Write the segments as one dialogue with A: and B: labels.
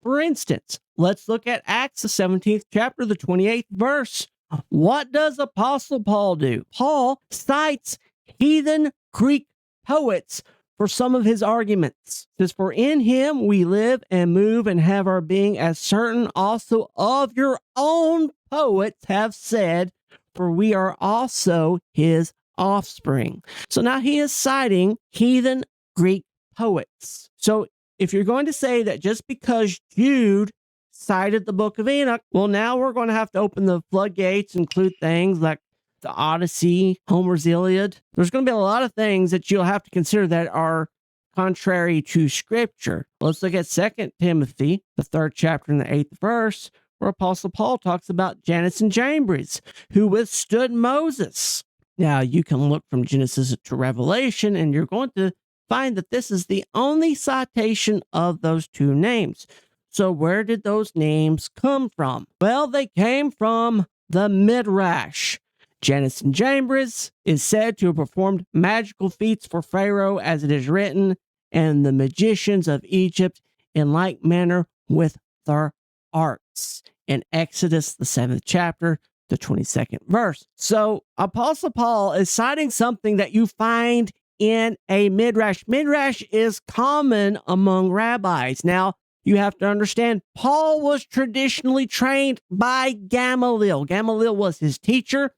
A: For instance, let's look at Acts, the 17th chapter, the 28th verse. What does Apostle Paul do? Paul cites heathen Greek poets for some of his arguments. It says, for in him we live and move and have our being, as certain also of your own poets have said, for we are also his offspring. So now he is citing heathen Greek poets. So if you're going to say that just because Jude cited the book of Enoch, well, now we're going to have to open the floodgates, include things like the Odyssey, Homer's Iliad. There's going to be a lot of things that you'll have to consider that are contrary to Scripture. Let's look at 2 Timothy, the 3rd chapter and the 8th verse, where Apostle Paul talks about Jannes and Jambres, who withstood Moses. Now, you can look from Genesis to Revelation, and you're going to find that this is the only citation of those two names. So where did those names come from? Well, they came from the Midrash. Jannes and Jambres is said to have performed magical feats for Pharaoh, as it is written, and the magicians of Egypt in like manner with their arts. In Exodus, the 7th chapter, the 22nd verse. So Apostle Paul is citing something that you find in a Midrash. Midrash is common among rabbis. Now, you have to understand, Paul was traditionally trained by Gamaliel. Gamaliel was his teacher,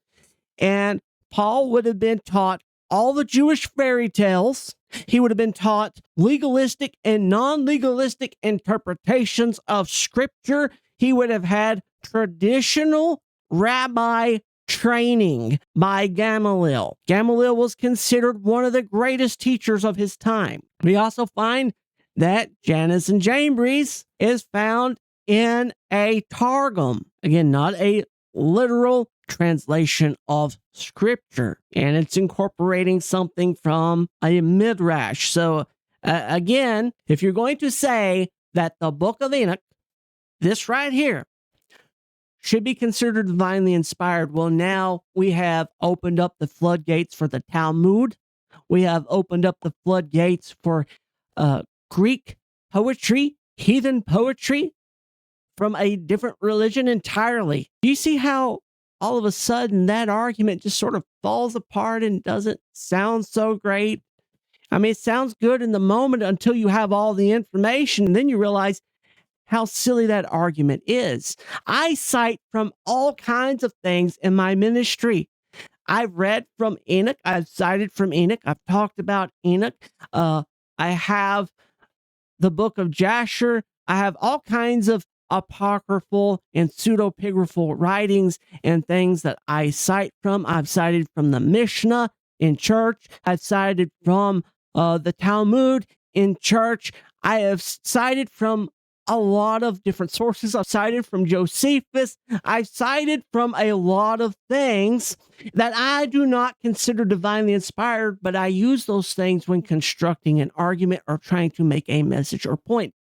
A: and Paul would have been taught all the Jewish fairy tales. He would have been taught legalistic and non-legalistic interpretations of Scripture. He would have had traditional rabbi training by Gamaliel. Gamaliel was considered one of the greatest teachers of his time. We also find that Jannes and Jambres is found in a Targum. Again, not a literal translation of Scripture, and it's incorporating something from a Midrash. So again, if you're going to say that the book of Enoch, this right here, should be considered divinely inspired, well, now we have opened up the floodgates for the Talmud. We have opened up the floodgates for Greek poetry, heathen poetry from a different religion entirely. Do you see how all of a sudden that argument just sort of falls apart and doesn't sound so great? I mean, it sounds good in the moment until you have all the information, and then you realize how silly that argument is. I cite from all kinds of things in my ministry. I've read from Enoch. I've cited from Enoch. I've talked about Enoch. I have the book of Jasher. I have all kinds of apocryphal and pseudepigraphal writings and things that I cite from. I've cited from the Mishnah in church. I've cited from the Talmud in church. I have cited from a lot of different sources. I've cited from Josephus. I've cited from a lot of things that I do not consider divinely inspired, but I use those things when constructing an argument or trying to make a message or point.